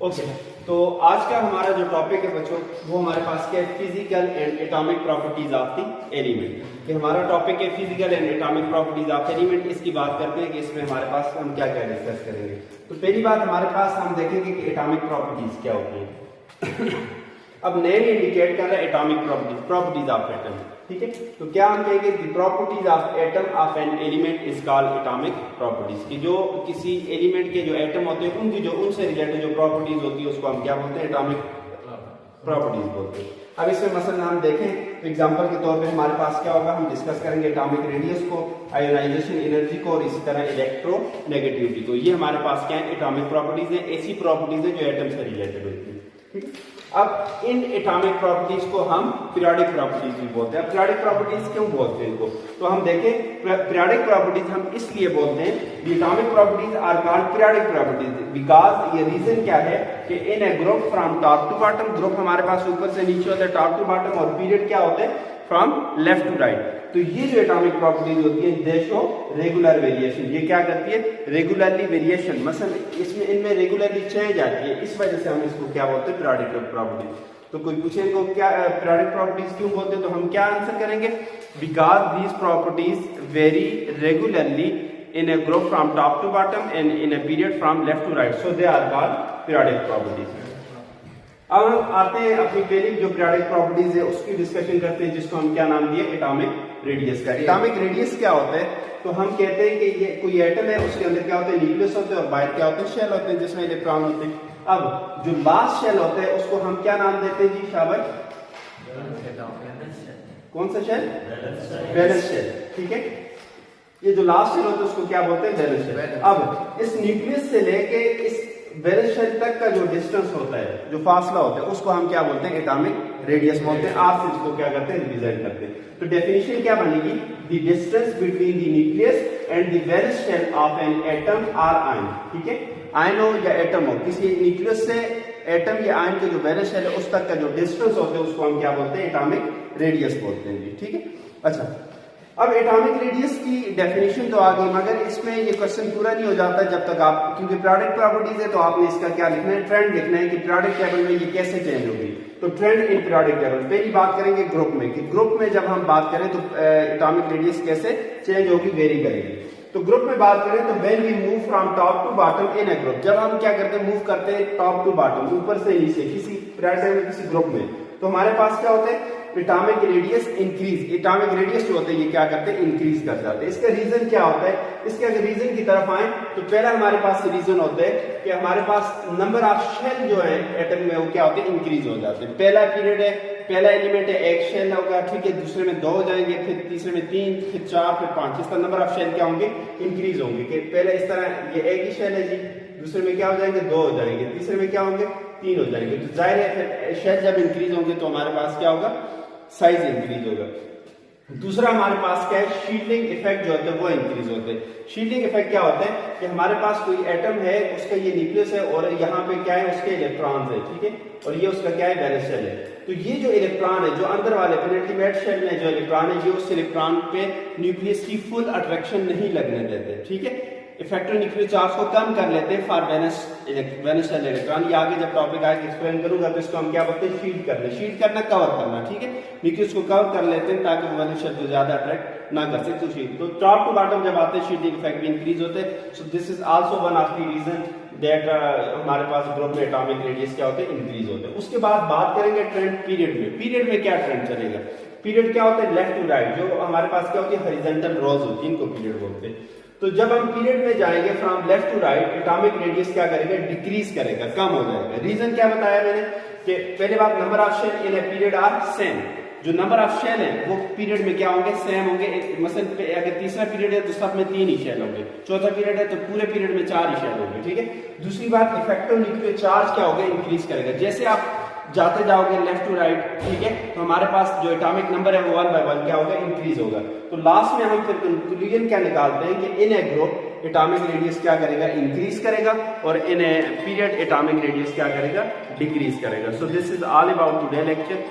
Okay तो आज का हमारा जो टॉपिक है बच्चों वो हमारे पास क्या है, physical and atomic properties of the element. ये हमारा टॉपिक है physical and atomic properties of element. इसकी बात करते हैं कि इसमें हमारे पास हम क्या क्या डिस्कस करेंगे। तो पहली बात हमारे पास हम देखेंगे कि एटॉमिक प्रॉपर्टीज क्या होती है। अब नेम इंडिकेट कर रहा है एटॉमिक प्रॉपर्टीज ऑफ एटम, ठीक है। तो क्या हम कहेंगे the properties of atom of an element is called atomic properties, कि जो किसी एलिमेंट के जो एटम होते हैं उनकी जो उनसे रिलेटेड जो प्रॉपर्टीज होती है उसको हम क्या बोलते हैं, एटॉमिक प्रॉपर्टीज बोलते हैं। अब इसमें मसलन हम देखें तो एग्जांपल के तौर पे हमारे पास क्या होगा, हम डिस्कस करेंगे एटॉमिक रेडियस को, आयोनाइजेशन एनर्जी को और इसी तरह इलेक्ट्रोनेगेटिविटी को। ये हमारे पास क्या है, एटॉमिक प्रॉपर्टीज है, ऐसी प्रॉपर्टीज है जो एटम से रिलेटेड होती है, ठीक है। अब इन एटॉमिक प्रॉपर्टीज को हम पीरियोडिक प्रॉपर्टीज भी बोलते हैं। पीरियोडिक प्रॉपर्टीज क्यों बोलते हैं इनको, तो हम देखें पीरियोडिक प्रॉपर्टीज हम इसलिए बोलते हैं, the atomic properties are called periodic properties because ये रीजन क्या है कि in a group from top to bottom, group हमारे पास ऊपर से नीचे होता है टॉप टू बॉटम, और पीरियड क्या होता है फ्रॉम लेफ्ट टू राइट। तो ये जो एटॉमिक प्रॉपर्टीज होती है दे शो रेगुलर वेरिएशन। ये क्या करती है, रेगुलरली वेरिएशन, मसलन इसमें इनमें रेगुलरली चेंज आती है, इस वजह से हम इसको क्या बोलते हैं, पीरियोडिक प्रॉपर्टीज। तो कोई पूछे इनको क्या पीरियोडिक प्रॉपर्टीज क्यों बोलते हैं, तो हम क्या आंसर करेंगे, because these properties very regularly in a group from top to bottom and in a period from left to right, so they are called periodic properties। अब हम आते हैं अपनी पहली जो पीरियोडिक प्रॉपर्टीज है उसकी डिस्कशन करते हैं, जिसको हम क्या नाम दिए, एटॉमिक रेडियस का। एटॉमिक रेडियस क्या होता है, तो हम कहते हैं कि ये कोई एटम है, उसके अंदर क्या होता है, न्यूक्लियस होते हैं और बाहर क्या होते हैं, शेल होते हैं जिसमें इलेक्ट्रॉन होते हैं। अब जो लास्ट शेल होता है उसको हम क्या नाम देते हैं जी शाबाश, कौन सा शेल, वैलेंस शेल, ठीक है। ये जो लास्ट शेल होता है उसको क्या बोलते हैं, वैलेंस शेल। अब इस न्यूक्लियस से लेके इस वैलेंस शेल तक का जो डिस्टेंस होता है, जो फासला होता है, उसको हम क्या बोलते हैं, एटॉमिक रेडियस बोलते हैं। आप से इसको क्या करते हैं, रिप्रेजेंट करते हैं। तो डेफिनेशन क्या बनेगी, the distance between the nucleus and the valence shell of an atom or ion, ठीक है। आयन हो या एटम हो, किसी न्यूक्लियस से एटम या आयन के जो वैलेंस शेल है उस तक का जो डिस्टेंस होता है उसको हम क्या बोलते हैं, एटॉमिक रेडियस बोलते हैं, ठीक है। अच्छा, अब एटॉमिक रेडियस की डेफिनेशन तो आ गई, मगर इसमें ये क्वेश्चन पूरा नहीं हो जाता जब तक आप, क्योंकि पीरियोडिक प्रॉपर्टीज है तो आपने इसका क्या लिखना है, ट्रेंड लिखना है कि पीरियोडिक टेबल में ये कैसे चेंज होगी। तो ट्रेंड इन पीरियोडिक टेबल, पहली बात करेंगे ग्रुप में, कि ग्रुप में जब हम बात करें तो एटॉमिक रेडियस कैसे चेंज होगी, वेरी करेगी। तो ग्रुप में बात करें तो when we move from top to bottom in a group, जब हम क्या करते हैं, मूव करते हैं टॉप टू बॉटम, ऊपर से नीचे किसी पीरियड में किसी ग्रुप में, तो हमारे पास क्या होता है, atomic radius increase. Atomic radius जो होते हैं ये क्या करते हैं, इंक्रीज कर जाते हैं। इसका रीजन क्या होता है, इसके अगर रीजन की तरफ आए तो पहला हमारे पास रीजन होता है कि हमारे पास नंबर ऑफ शेल जो है एटम में वो क्या होते हैं, इंक्रीज हो जाते हैं। पहला पीरियड है, पहला एलिमेंट है, एक शेल होगा, ठीक है, दूसरे में 2 हो जाएंगे, फिर तीसरे में 3, फिर 4, फिर 5, इसका नंबर ऑफ शेल क्या होंगे, इंक्रीज होंगे। कि पहले इस तरह ये एक ही शेल है जी, दूसरे में क्या हो जाएंगे, 2 हो जाएंगे, तीसरे में क्या होंगे, 3 हो जाएंगे। तो जाहिर है फिर शेल जब इंक्रीज होंगे तो हमारे पास क्या होगा, साइज इंक्रीज होगा। दूसरा हमारे पास क्या है, शील्डिंग इफेक्ट जो होता है वो इंक्रीज होते हैं। शील्डिंग इफेक्ट क्या होता है कि हमारे पास कोई एटम है, उसका ये न्यूक्लियस है और यहाँ पे क्या है, उसके इलेक्ट्रॉन्स है, ठीक है, और ये उसका क्या है, वैलेंस शेल है। तो ये जो इलेक्ट्रॉन है, जो अंदर वाले पेनिट्रिमेट शेल में जो इलेक्ट्रॉन है, ये उस इलेक्ट्रॉन पे न्यूक्लियस की फुल अट्रैक्शन नहीं लगने देते, ठीक है, इफेक्टिव न्यूक्लियर चार्ज को कम कर लेते हैं फॉर वैलेंस शेल इलेक्ट्रॉन। ये आगे जब टॉपिक आएगा एक्सप्लेन करूंगा तो इसको हम क्या बोलते हैं, शील्ड करना। शील्ड करना, कवर करना, ठीक है, न्यूक्लियस को कवर कर लेते हैं ताकि वो वैलेंस शेल को ज्यादा अट्रैक्ट ना कर सके। तो शील्ड, तो टॉप टू बॉटम जब आते हैं शील्डिंग इफेक्ट भी इंक्रीज होते हैं। So this is also one of the reason that हमारे पास ग्रुप में एटॉमिक रेडियस क्या होते हैं, इंक्रीज होते हैं। उसके बाद बात करेंगे ट्रेंड पीरियड में। पीरियड में क्या ट्रेंड चलेगा, पीरियड क्या होता है, लेफ्ट टू राइट, जो हमारे पास क्या होती है, हॉरिजॉन्टल रोज होती है, इनको पीरियड बोलते हैं। तो जब हम पीरियड में जाएंगे from left to right, atomic radius क्या करेगा, डिक्रीज करेगा, कम हो जाएगा। रीजन क्या बताया मैंने, कि पहले बात number of shell in a period are same, जो नंबर ऑफ शेल है वो पीरियड में क्या होंगे, सेम होंगे। मसलन अगर तीसरा पीरियड है तो सब में 3 ही शेल होंगे, चौथा पीरियड है तो पूरे पीरियड में 4 ही शेल होंगे, ठीक है। दूसरी बात, इफेक्टिव न्यूक्लियर चार्ज क्या होगा, इंक्रीज करेगा। जैसे आप जाते जाओगे लेफ्ट टू राइट, ठीक है, तो हमारे पास जो एटॉमिक नंबर है वो 1 बाय 1 क्या होगा, इंक्रीज होगा। तो लास्ट में हम फिर कंक्लूजन क्या निकालते हैं कि in a group atomic radius क्या करेगा, इंक्रीज करेगा, और इन ए पीरियड एटॉमिक रेडियस क्या करेगा, डिक्रीज करेगा। सो this is all about today lecture.